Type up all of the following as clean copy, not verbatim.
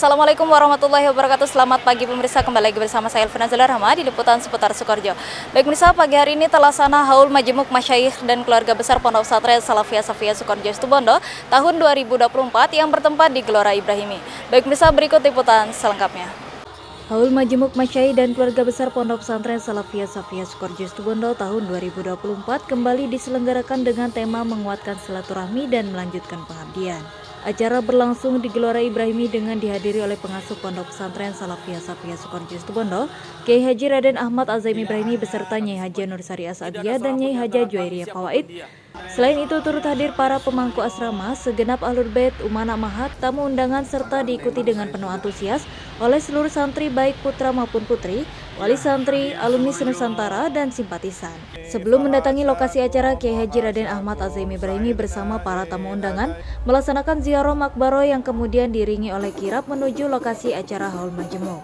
Assalamualaikum warahmatullahi wabarakatuh. Selamat pagi pemirsa, kembali lagi bersama saya Elvina Rahma di Liputan Seputar Sukoharjo. Baik pemirsa, pagi hari ini terlaksana Haul Majemuk Masyayikh dan Keluarga Besar Pondok Pesantren Salafiyah Safiyah Sukoharjo Situbondo tahun 2024 yang bertempat di Gelora Ibrahimi. Baik pemirsa, berikut liputan selengkapnya. Haul Majemuk Masyayikh dan Keluarga Besar Pondok Pesantren Salafiyah Safiyah Sukoharjo Situbondo tahun 2024 kembali diselenggarakan dengan tema menguatkan silaturahmi dan melanjutkan pengabdian. Acara berlangsung di Gelora Ibrahimi dengan dihadiri oleh pengasuh Pondok Pesantren Salafiyah Safiyah Sukoharjo Situbondo, Kiai Haji Raden Ahmad Azaim Ibrahimi beserta Nyai Haja Nur Sari Asadiyah dan Nyai Haja Juwairiyah Fawaid. Selain itu turut hadir para pemangku asrama, segenap Ahlul Bait, Umana Mahat, tamu undangan serta diikuti dengan penuh antusias oleh seluruh santri baik putra maupun putri, wali santri, alumni Senusantara, dan simpatisan. Sebelum mendatangi lokasi acara, Kiai Haji Raden Ahmad Azaim Ibrahimi bersama para tamu undangan melaksanakan ziarah makbaro yang kemudian diiringi oleh kirap menuju lokasi acara Haul Majemuk.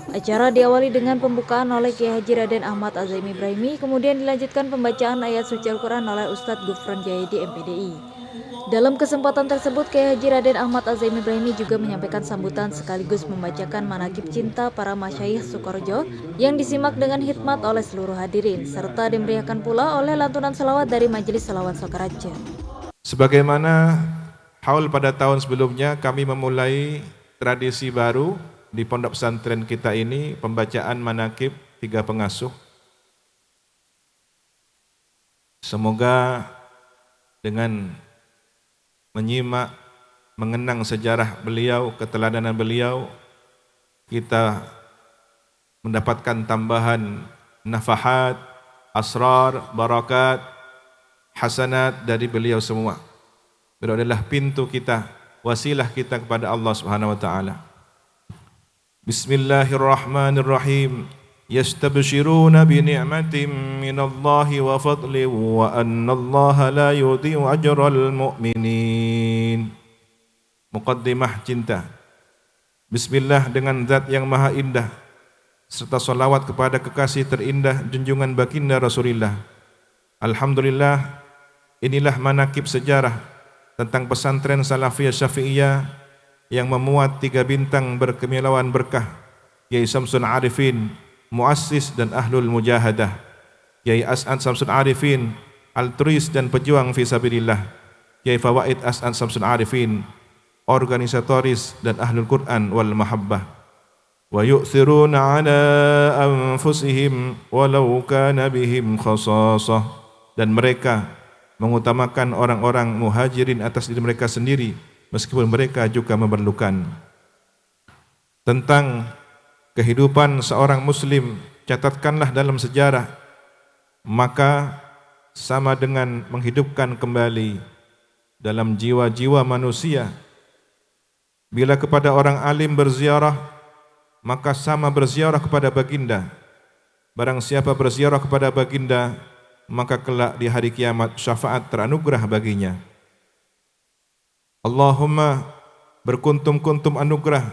Acara diawali dengan pembukaan oleh Kiai Haji Raden Ahmad Azaim Ibrahimi, kemudian dilanjutkan pembacaan ayat suci Al-Quran oleh Ustadz Gufron Jayadi MPDI. Dalam kesempatan tersebut, Kiai Haji Raden Ahmad Azaim Ibrahimi juga menyampaikan sambutan sekaligus membacakan manaqib cinta para masyayikh Sukoharjo yang disimak dengan hikmat oleh seluruh hadirin, serta dimeriahkan pula oleh lantunan selawat dari Majelis Selawat Sokaraja. Sebagaimana haul pada tahun sebelumnya, kami memulai tradisi baru di pondok pesantren kita ini, pembacaan manaqib 3 pengasuh. Semoga dengan menyimak, mengenang sejarah beliau, keteladanan beliau, kita mendapatkan tambahan nafahat, asrar, barakat, hasanat dari beliau semua. Beliau adalah pintu kita, wasilah kita kepada Allah Subhanahu wa taala. Bismillahirrahmanirrahim. Yastabshiruna bi ni'matin minallahi wa fadlin wa annallaha la yudhi'u ajral mu'minin. Muqaddimah cinta. Bismillah, dengan zat yang maha indah, serta salawat kepada kekasih terindah junjungan baginda Rasulullah. Alhamdulillah, inilah manaqib sejarah tentang pesantren Salafiyah Syafi'iyah yang memuat 3 bintang berkemilauan berkah, Kiai Samsul Arifin, muassis dan ahlul mujahadah, Kiai As'ad Samsul Arifin, altruis dan pejuang fisabilillah, Kiai Fawaid As'ad Samsul Arifin, organisatoris dan ahlul Quran wal mahabbah. Wa yu'thiruna ala anfusihim walau kana bihim khasasah, dan mereka mengutamakan orang-orang muhajirin atas diri mereka sendiri meskipun mereka juga memerlukan. Tentang kehidupan seorang muslim, catatkanlah dalam sejarah, maka sama dengan menghidupkan kembali dalam jiwa-jiwa manusia. Bila kepada orang alim berziarah, maka sama berziarah kepada baginda. Barang siapa berziarah kepada baginda, maka kelak di hari kiamat syafaat teranugerah baginya. Allahumma berkuntum-kuntum anugerah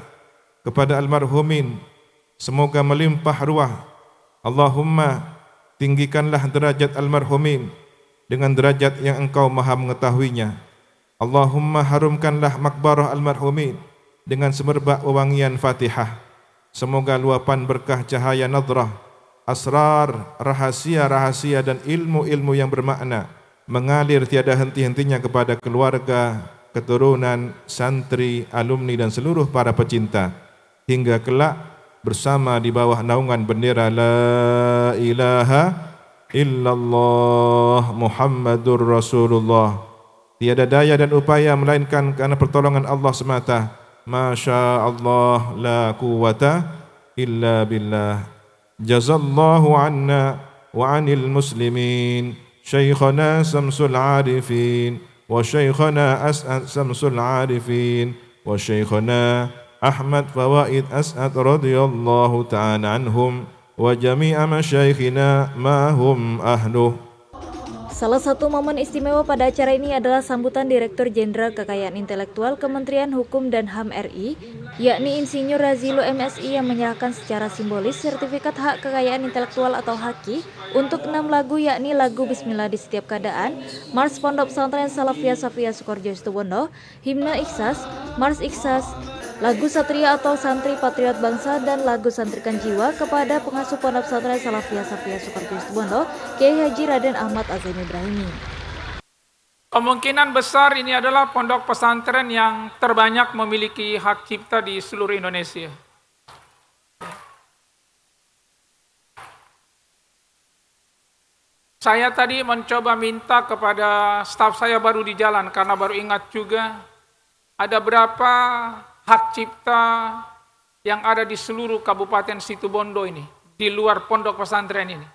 kepada almarhumin, semoga melimpah ruah. Allahumma tinggikanlah derajat almarhumin dengan derajat yang engkau maha mengetahuinya. Allahumma harumkanlah makbarah almarhumin dengan semerbak wewangian Fatihah. Semoga luapan berkah cahaya nadrah, asrar, rahasia-rahasia dan ilmu-ilmu yang bermakna mengalir tiada henti-hentinya kepada keluarga, keturunan, santri, alumni dan seluruh para pecinta, hingga kelak bersama di bawah naungan bendera La ilaha illallah Muhammadur Rasulullah. Tiada daya dan upaya melainkan karena pertolongan Allah semata. Masya Allah la quwata illa billah. Jazallahu anna wa anil muslimin Syekhana Samsul Arifin wa Syekhana As'ad Samsul Arifin wa Syekhana Ahmad Fawaid As'ad radhiyallahu ta'ala anhum wa jami'a masyaikhina ma hum ahluh. Salah satu momen istimewa pada acara ini adalah sambutan Direktur Jenderal Kekayaan Intelektual Kementerian Hukum dan HAM RI, yakni Insinyur Razilu MSI, yang menyerahkan secara simbolis sertifikat hak kekayaan intelektual atau HAKI untuk 6 lagu, yakni lagu Bismillah di Setiap Keadaan, Mars Pondok Pesantren Salafiyah Safiyah Sukoharjo Situbondo, Himne Ikhsas, Mars Ikhsas, lagu Satria atau Santri Patriot Bangsa, dan lagu Santrikan Jiwa kepada pengasuh Pondok Pesantren Salafiyah Safiyah Sukarjo Situbondo, Kiai Haji Raden Ahmad Azami Ibrahimi. Kemungkinan besar ini adalah pondok pesantren yang terbanyak memiliki hak cipta di seluruh Indonesia. Saya tadi mencoba minta kepada staf saya baru di jalan, karena baru ingat juga ada berapa hak cipta yang ada di seluruh Kabupaten Situbondo ini, di luar pondok pesantren ini.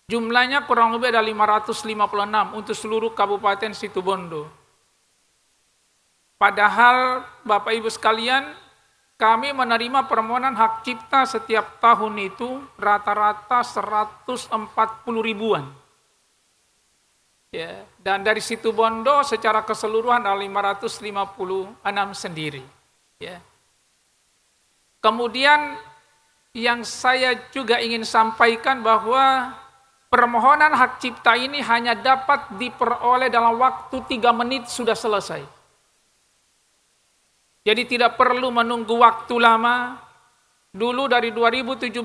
Jumlahnya kurang lebih ada 556 untuk seluruh Kabupaten Situbondo. Padahal Bapak Ibu sekalian, kami menerima permohonan hak cipta setiap tahun itu rata-rata 140 ribuan. Ya, dan dari Situbondo secara keseluruhan ada 556 sendiri. Ya. Kemudian yang saya juga ingin sampaikan bahwa permohonan hak cipta ini hanya dapat diperoleh dalam waktu 3 menit sudah selesai. Jadi tidak perlu menunggu waktu lama. Dulu dari 2017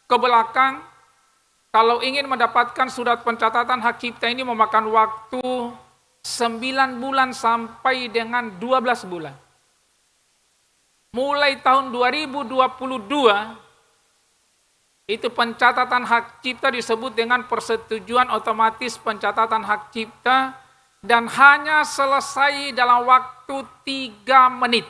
ke belakang, kalau ingin mendapatkan surat pencatatan hak cipta ini memakan waktu 9 bulan sampai dengan 12 bulan. Mulai tahun 2022, itu pencatatan hak cipta disebut dengan persetujuan otomatis pencatatan hak cipta, dan hanya selesai dalam waktu 3 menit.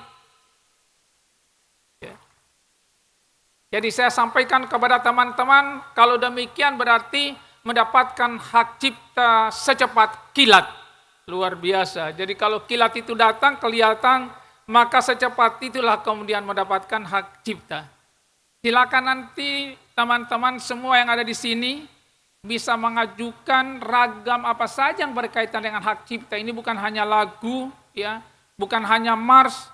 Jadi saya sampaikan kepada teman-teman, kalau demikian berarti mendapatkan hak cipta secepat kilat. Luar biasa. Jadi kalau kilat itu datang, kelihatan, maka secepat itulah kemudian mendapatkan hak cipta. Silakan nanti teman-teman semua yang ada di sini bisa mengajukan ragam apa saja yang berkaitan dengan hak cipta. Ini bukan hanya lagu, ya, bukan hanya mars,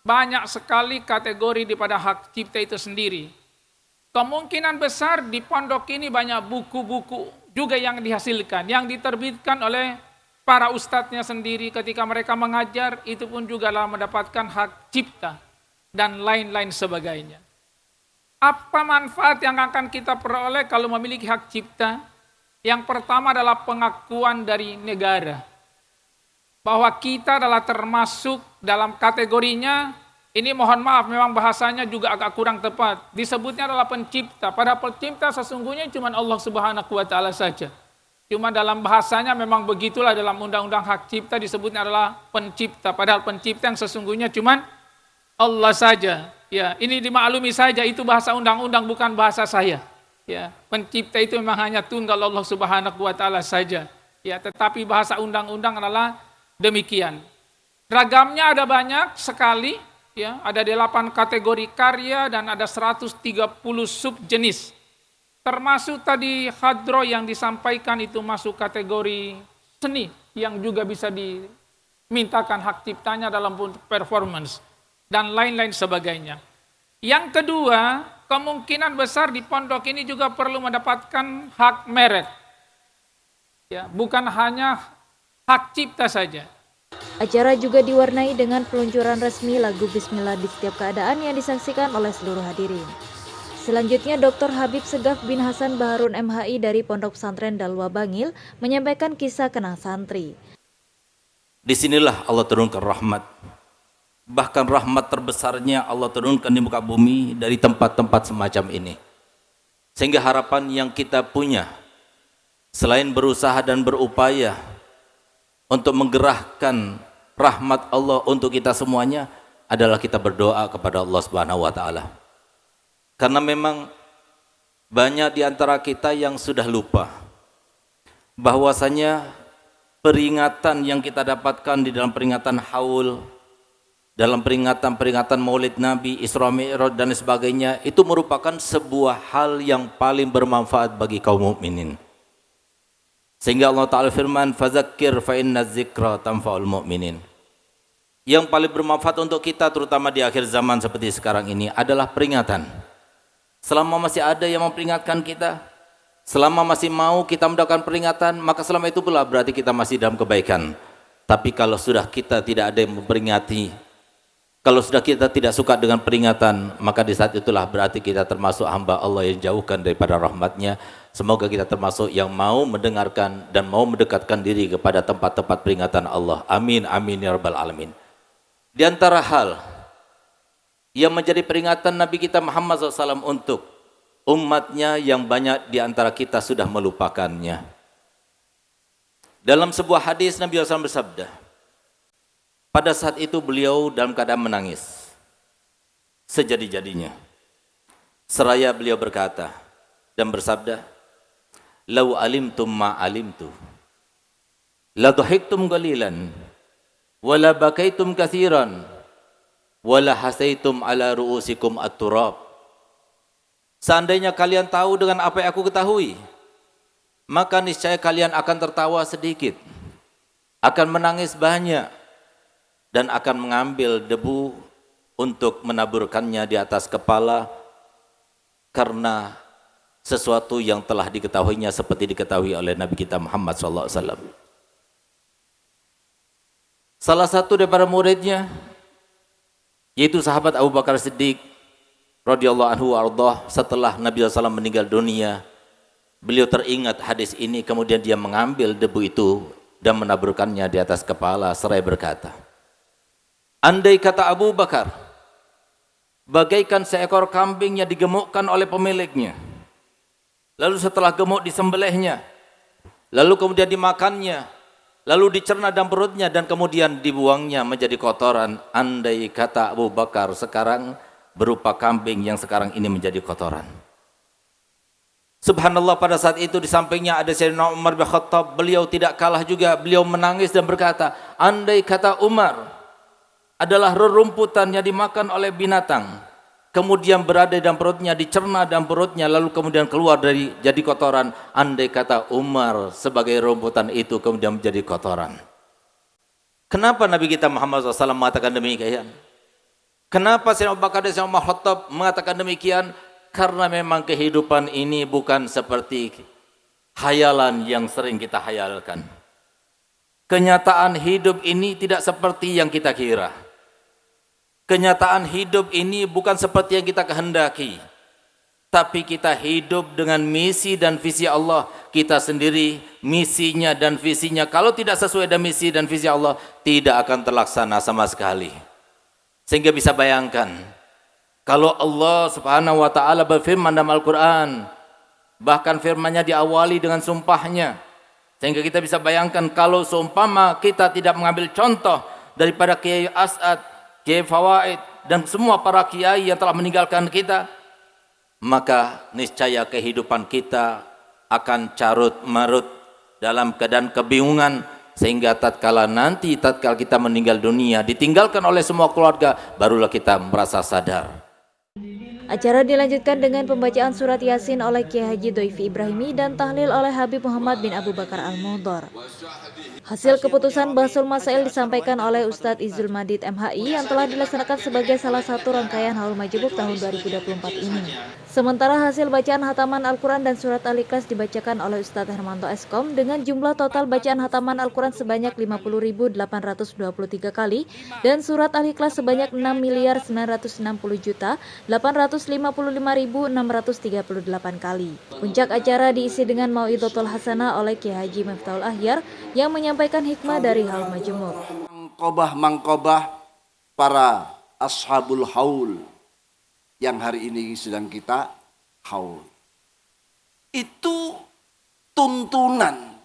banyak sekali kategori daripada hak cipta itu sendiri. Kemungkinan besar di pondok ini banyak buku-buku juga yang dihasilkan, yang diterbitkan oleh para ustadznya sendiri ketika mereka mengajar, itu pun juga lah mendapatkan hak cipta dan lain-lain sebagainya. Apa manfaat yang akan kita peroleh kalau memiliki hak cipta? Yang pertama adalah pengakuan dari negara bahwa kita adalah termasuk dalam kategorinya. Ini mohon maaf, memang bahasanya juga agak kurang tepat. Disebutnya adalah pencipta. Padahal pencipta sesungguhnya cuma Allah Subhanahu wa Ta'ala saja. Cuma dalam bahasanya memang begitulah, dalam undang-undang hak cipta disebutnya adalah pencipta. Padahal pencipta yang sesungguhnya cuma Allah saja. Ya, ini dimaklumi saja, itu bahasa undang-undang bukan bahasa saya. Ya, pencipta itu memang hanya tunggal Allah Subhanahu wa Ta'ala saja. Ya, tetapi bahasa undang-undang adalah demikian. Ragamnya ada banyak sekali. Ya, ada 8 kategori karya dan ada 130 subjenis. Termasuk tadi hadro yang disampaikan itu masuk kategori seni yang juga bisa dimintakan hak ciptanya dalam bentuk performance dan lain-lain sebagainya. Yang kedua, kemungkinan besar di pondok ini juga perlu mendapatkan hak merek. Ya, bukan hanya hak cipta saja. Acara juga diwarnai dengan peluncuran resmi lagu Bismillah di setiap keadaan yang disaksikan oleh seluruh hadirin. Selanjutnya, Dr. Habib Segaf bin Hasan Baharun MHI dari Pondok Pesantren Dalwa Bangil menyampaikan kisah kenang santri. Disinilah Allah turunkan rahmat. Bahkan rahmat terbesarnya Allah turunkan di muka bumi dari tempat-tempat semacam ini. Sehingga harapan yang kita punya, selain berusaha dan berupaya untuk menggerahkan rahmat Allah untuk kita semuanya, adalah kita berdoa kepada Allah Subhanahu wa Ta'ala. Karena memang banyak di antara kita yang sudah lupa bahwasanya peringatan yang kita dapatkan di dalam peringatan Haul, dalam peringatan Maulid Nabi, Isra Mi'raj dan sebagainya, itu merupakan sebuah hal yang paling bermanfaat bagi kaum mukminin. Sehingga Allah Ta'ala firman, fadzakir fa inna dzikra tanfa'ul mu'minin. Yang paling bermanfaat untuk kita terutama di akhir zaman seperti sekarang ini adalah peringatan. Selama masih ada yang memperingatkan kita, selama masih mau kita mendapatkan peringatan, maka selama itu pula berarti kita masih dalam kebaikan. Tapi kalau sudah kita tidak ada yang memperingati, Kalau sudah kita tidak suka dengan peringatan, maka di saat itulah berarti kita termasuk hamba Allah yang jauhkan daripada rahmatnya. Semoga kita termasuk yang mau mendengarkan dan mau mendekatkan diri kepada tempat-tempat peringatan Allah. Amin, amin ya rabbal alamin. Di antara hal yang menjadi peringatan Nabi kita Muhammad SAW untuk umatnya yang banyak di antara kita sudah melupakannya. Dalam sebuah hadis Nabi SAW bersabda, pada saat itu beliau dalam keadaan menangis sejadi-jadinya. Seraya beliau berkata dan bersabda, "Lau alimtum ma alimtu, la dhahiktum qalilan, wa la bakaitum katsiran, wa la hasaitum ala ru'usikum at-turab." Seandainya kalian tahu dengan apa yang aku ketahui, maka niscaya kalian akan tertawa sedikit, akan menangis banyak, dan akan mengambil debu untuk menaburkannya di atas kepala karena sesuatu yang telah diketahuinya seperti diketahui oleh Nabi kita Muhammad SAW. Salah satu daripada muridnya, yaitu sahabat Abu Bakar Siddiq radhiyallahu anhu warḍah, setelah Nabi SAW meninggal dunia, beliau teringat hadis ini, kemudian dia mengambil debu itu dan menaburkannya di atas kepala seraya berkata, andai kata Abu Bakar bagaikan seekor kambing yang digemukkan oleh pemiliknya, lalu setelah gemuk disembelihnya, lalu kemudian dimakannya, lalu dicerna dalam perutnya dan kemudian dibuangnya menjadi kotoran. Andai kata Abu Bakar sekarang berupa kambing yang sekarang ini menjadi kotoran. Subhanallah, pada saat itu di sampingnya ada Sayyidina Umar bin Khattab. Beliau tidak kalah juga, beliau menangis dan berkata, andai kata Umar adalah rerumputan yang dimakan oleh binatang, kemudian berada dalam perutnya, dicerna dalam perutnya, lalu kemudian keluar dari jadi kotoran. Andai kata Umar sebagai rumputan itu kemudian menjadi kotoran. Kenapa Nabi kita Muhammad SAW mengatakan demikian? Kenapa Sayyidina Abu Bakar dan Sayyidina Umar Khattab mengatakan demikian? Karena memang kehidupan ini bukan seperti hayalan yang sering kita hayalkan. Kenyataan hidup ini tidak seperti yang kita kira. Kenyataan hidup ini bukan seperti yang kita kehendaki. Tapi kita hidup dengan misi dan visi Allah. Kita sendiri misinya dan visinya, kalau tidak sesuai dengan misi dan visi Allah, tidak akan terlaksana sama sekali. Sehingga bisa bayangkan, kalau Allah Subhanahu wa taala berfirman dalam Al-Qur'an, bahkan firman-Nya diawali dengan sumpahnya, sehingga kita bisa bayangkan kalau seumpama kita tidak mengambil contoh daripada Kiai As'ad, Kiai Fawaid dan semua para kiai yang telah meninggalkan kita, maka niscaya kehidupan kita akan carut marut dalam keadaan kebingungan, sehingga tatkala kita meninggal dunia, ditinggalkan oleh semua keluarga, barulah kita merasa sadar. Acara dilanjutkan dengan pembacaan surat Yasin oleh Kiai Haji Doifi Ibrahimi dan tahlil oleh Habib Muhammad bin Abu Bakar Al-Mudhor. Hasil keputusan Bahasul Masail disampaikan oleh Ustadz Izul Madid MHI yang telah dilaksanakan sebagai salah satu rangkaian Haul Majmuk tahun 2024 ini. Sementara hasil bacaan hataman Al-Quran dan surat Al-Ikhlas dibacakan oleh Ustadz Hermanto Eskom dengan jumlah total bacaan hataman Al-Quran sebanyak 50.823 kali dan surat Al-Ikhlas sebanyak 6.960.855.638 kali. Puncak acara diisi dengan Mau'idotul Hasanah oleh Kiai Haji Miftahul Ahyar yang menyampaikan hikmah dari Haul Majmuk. Mangkobah para ashabul haul yang hari ini sedang kita haul. Itu tuntunan,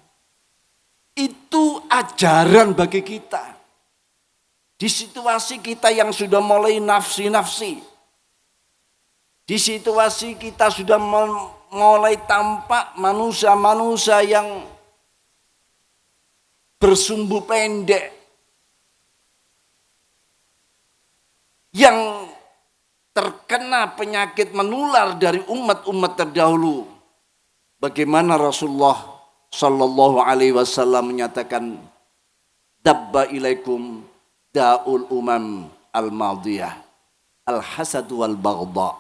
itu ajaran bagi kita. Di situasi kita yang sudah mulai nafsi-nafsi, di situasi kita sudah mulai tampak manusia-manusia yang bersumbu pendek, yang terkena penyakit menular dari umat-umat terdahulu. Bagaimana Rasulullah Sallallahu Alaihi Wasallam menyatakan, dabba ilaikum da'ul umam al-madiyah al-hasad wal baghdha.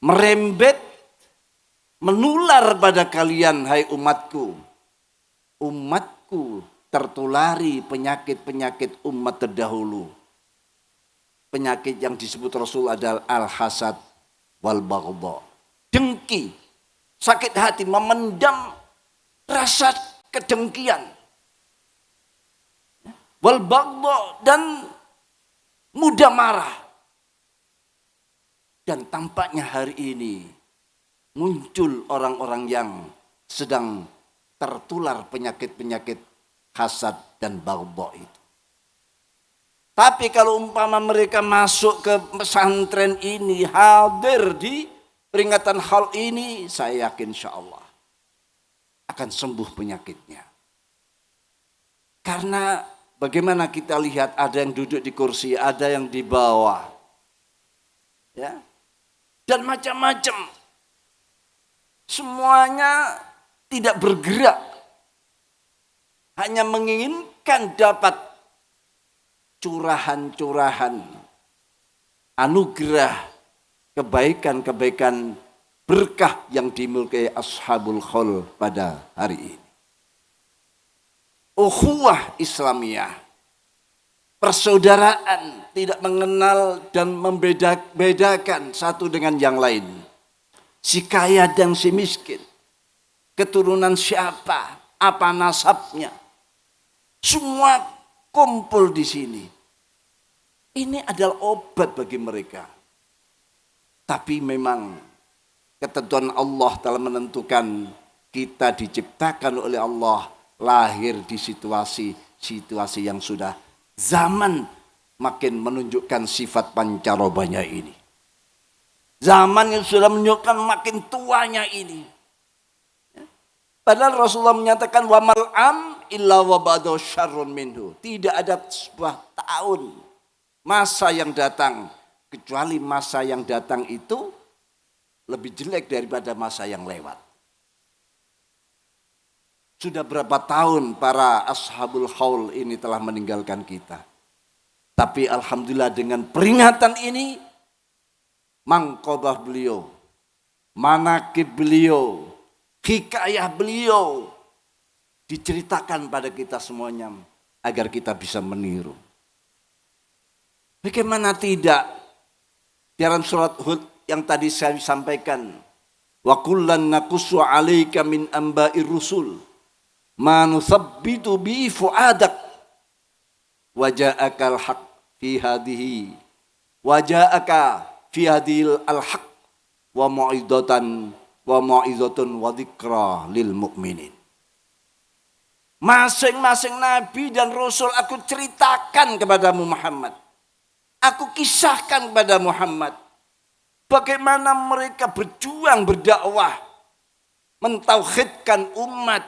Merembet, menular pada kalian, hai umatku. Umatku tertulari penyakit-penyakit umat terdahulu. penyakit yang disebut Rasul adalah al-hasad wal baghdha. Dengki, sakit hati, memendam rasa kedengkian. Wal baghdha, dan mudah marah. Dan tampaknya hari ini muncul orang-orang yang sedang tertular penyakit-penyakit hasad dan baghdha itu. Tapi kalau umpama mereka masuk ke pesantren ini, hadir di peringatan hal ini, saya yakin insyaallah akan sembuh penyakitnya. Karena bagaimana kita lihat, ada yang duduk di kursi, ada yang di bawah. Ya. Dan macam-macam. Semuanya tidak bergerak. Hanya menginginkan dapat curahan-curahan anugerah, kebaikan-kebaikan, berkah yang dimiliki Ashabul Khol pada hari ini. Ukhuwah Islamiyah, persaudaraan, tidak mengenal dan membedakan satu dengan yang lain. Si kaya dan si miskin, keturunan siapa, apa nasabnya, semua kumpul di sini. Ini adalah obat bagi mereka. Tapi memang ketentuan Allah telah menentukan kita diciptakan oleh Allah lahir di situasi yang sudah zaman makin menunjukkan sifat pancarobanya ini. Zaman yang sudah menunjukkan makin tuanya ini. Padahal Rasulullah menyatakan wa mal'am illa wa ba'dahu syarrun minhu. Tidak ada sebuah tahun, masa yang datang, kecuali masa yang datang itu lebih jelek daripada masa yang lewat. Sudah berapa tahun para Ashabul Haul ini telah meninggalkan kita. Tapi alhamdulillah dengan peringatan ini, mangkobah beliau, manakib beliau, hikayah beliau diceritakan pada kita semuanya agar kita bisa meniru. Bagaimana tidak? Dalam surat Hud yang tadi saya sampaikan, wa kullan naqussu 'alaika min amba'ir rusul ma nusabbitu bi fu'adak wa ja'akal haq fi hadhihi wa ja'aka fi hadhil al-haq wa mau'izatan wa dzikra lil mu'minin. Masing-masing nabi dan rasul aku ceritakan kepadamu Muhammad. Aku kisahkan kepada Muhammad bagaimana mereka berjuang berdakwah, mentauhidkan umat,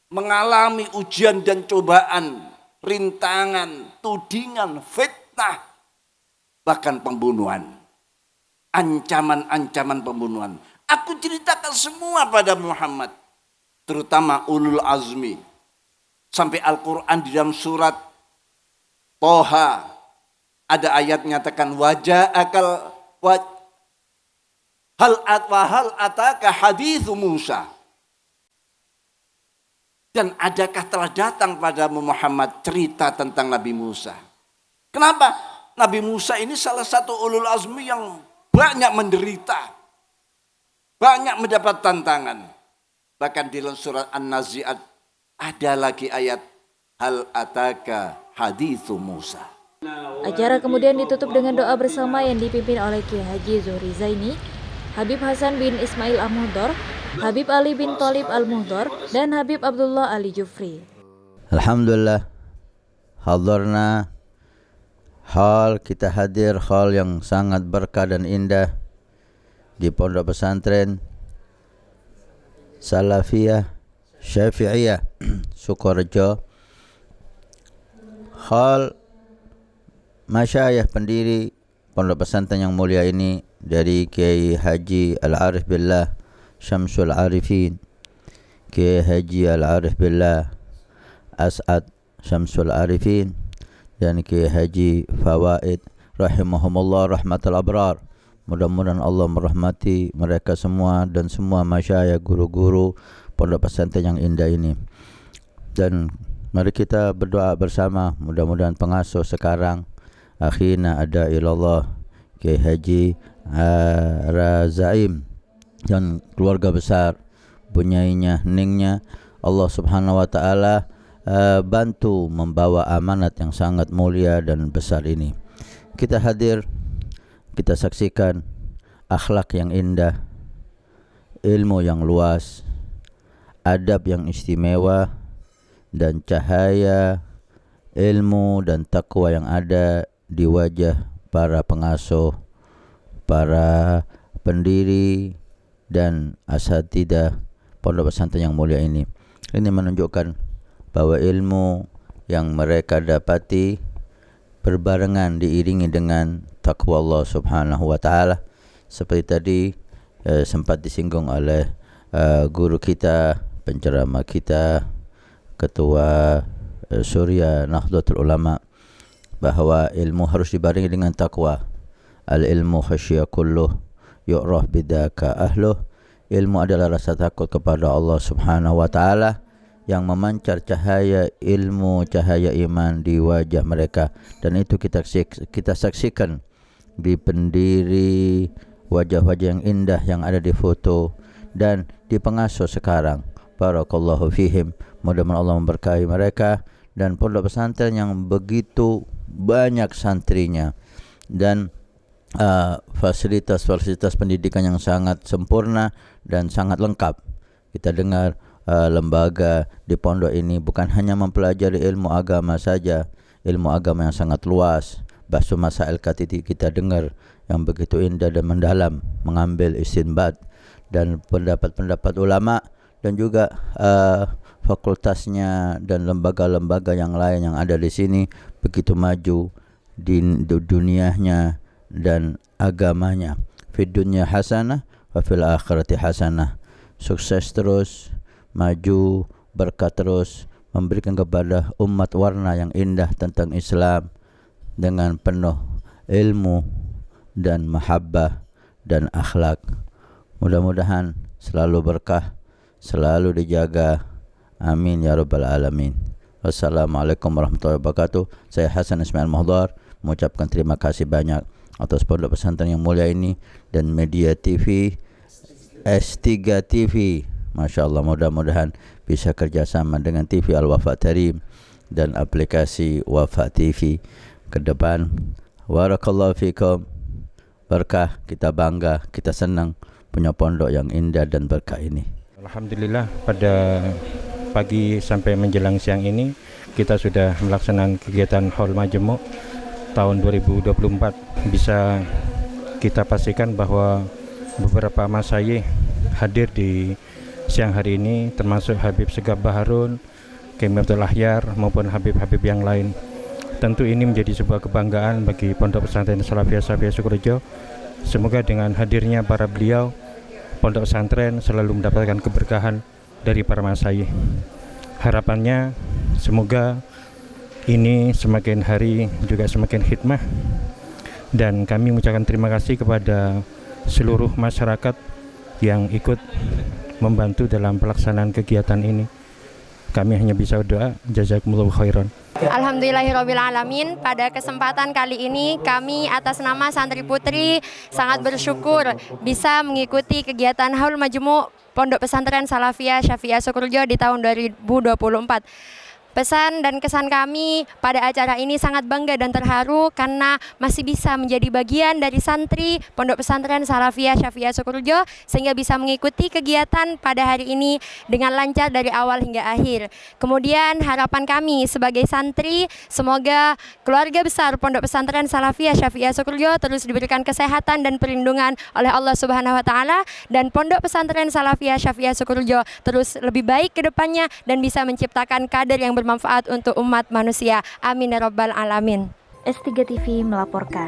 mengalami ujian dan cobaan, rintangan, tudingan, fitnah, bahkan pembunuhan, ancaman-ancaman pembunuhan. Aku ceritakan semua pada Muhammad, terutama ulul azmi. Sampai Al-Quran di dalam surat Toha ada ayat menyatakan hal ataka hadithu Musa. Dan adakah telah datang padamu Muhammad cerita tentang Nabi Musa? Kenapa? Nabi Musa ini salah satu ulul azmi yang banyak menderita, banyak mendapat tantangan. Bahkan di dalam surat An-Nazi'at ada lagi ayat hal ataka hadithu Musa. Acara kemudian ditutup dengan doa bersama yang dipimpin oleh Kiai Haji Zuhri Zaini, Habib Hasan bin Ismail Al-Muhdor, Habib Ali bin Thalib Al-Muhdor, dan Habib Abdullah Ali Jufri. Alhamdulillah, hadarna hal kita hadir hal yang sangat berkah dan indah di Pondok Pesantren Salafiyah Syafi'iyah Sukorejo. Hal masyayikh pendiri Pondok Pesantren yang mulia ini dari Kiai Haji Al-Arif Billah Syamsul Arifin, Kiai Haji Al-Arif Billah As'ad Syamsul Arifin, dan Kiai Haji Fawaid rahimahumullah rahmatul abrar. Mudah-mudahan Allah merahmati mereka semua dan semua masyayikh, guru-guru Pondok Pesantren yang indah ini. Dan mari kita berdoa bersama, mudah-mudahan pengasuh sekarang akhina ada ilallah Kiai Haji Razaim dan keluarga besar, bunyainya, ningnya. Allah Subhanahu wa taala bantu membawa amanat yang sangat mulia dan besar ini. Kita hadir, kita saksikan akhlak yang indah, ilmu yang luas, adab yang istimewa, dan cahaya ilmu dan takwa yang ada di wajah para pengasuh, para pendiri dan asatidah pondok pesantren yang mulia ini. Ini menunjukkan bahwa ilmu yang mereka dapati berbarengan diiringi dengan takwa Allah Subhanahu wa taala. Seperti tadi sempat disinggung oleh guru kita, penceramah kita, Ketua Surya Nahdlatul Ulama, bahwa ilmu harus dibarengi dengan takwa. Al-ilmu khasyah kulluh yu'raf bidaka ahluh. Ilmu adalah rasa takut kepada Allah Subhanahu wa taala yang memancar cahaya ilmu, cahaya iman di wajah mereka, dan itu kita saksikan di pendiri, wajah-wajah yang indah yang ada di foto dan di pengasuh sekarang. Barakallahu fihim. Mudah-mudahan Allah memberkahi mereka dan pondok pesantren yang begitu banyak santrinya dan fasilitas pendidikan yang sangat sempurna dan sangat lengkap. Kita dengar lembaga di pondok ini bukan hanya mempelajari ilmu agama saja, ilmu agama yang sangat luas. Bahsu masail kita dengar yang begitu indah dan mendalam, mengambil istinbat dan pendapat-pendapat ulama, dan juga fakultasnya dan lembaga-lembaga yang lain yang ada di sini begitu maju di dunianya dan agamanya. Fid dunya hasanah wa fil akhirati hasanah. Sukses terus, maju, berkat terus, memberikan kepada umat warna yang indah tentang Islam dengan penuh ilmu dan mahabbah dan akhlak. Mudah-mudahan selalu berkah, selalu dijaga. Amin ya rabbal alamin. Wassalamualaikum warahmatullahi wabarakatuh. Saya Hasan Ismail Mahdar mengucapkan terima kasih banyak atas pondok pesantren yang mulia ini dan media TV S3 TV. Masya Allah, mudah-mudahan bisa kerjasama dengan TV Al-Wafa Tarim dan aplikasi Wafa TV ke depan. Barakallahu fikum. Berkah, kita bangga, kita senang punya pondok yang indah dan berkah ini. Alhamdulillah, pada pagi sampai menjelang siang ini kita sudah melaksanakan kegiatan Haul Majmu' tahun 2024. Bisa kita pastikan bahwa beberapa masyayikh hadir di siang hari ini, termasuk Habib Segaf Baharun, Kiai Abdul Ahyar maupun Habib-habib yang lain. Tentu ini menjadi sebuah kebanggaan bagi Pondok Pesantren Salafiyah Safiyah Sukorejo. Semoga dengan hadirnya para beliau, pondok pesantren selalu mendapatkan keberkahan dari para masyayikh. Harapannya semoga ini semakin hari juga semakin hikmah, dan kami mengucapkan terima kasih kepada seluruh masyarakat yang ikut membantu dalam pelaksanaan kegiatan ini. Kami hanya bisa berdoa, jazakumullahu khairan. Alhamdulillahirrabbilalamin. Pada kesempatan kali ini kami atas nama Santri Putri sangat bersyukur bisa mengikuti kegiatan Haul Majmu' Pondok Pesantren Salafiyah Syafi'iyah Sukorejo di tahun 2024. Pesan dan kesan kami pada acara ini sangat bangga dan terharu karena masih bisa menjadi bagian dari santri Pondok Pesantren Salafiyah Syafi'iyah Sukorejo sehingga bisa mengikuti kegiatan pada hari ini dengan lancar dari awal hingga akhir. Kemudian harapan kami sebagai santri, semoga keluarga besar Pondok Pesantren Salafiyah Syafi'iyah Sukorejo terus diberikan kesehatan dan perlindungan oleh Allah Subhanahu wa taala, dan Pondok Pesantren Salafiyah Syafi'iyah Sukorejo terus lebih baik ke depannya dan bisa menciptakan kader yang bermanfaat untuk umat manusia. Amin ya rabbal alamin. S3 TV melaporkan.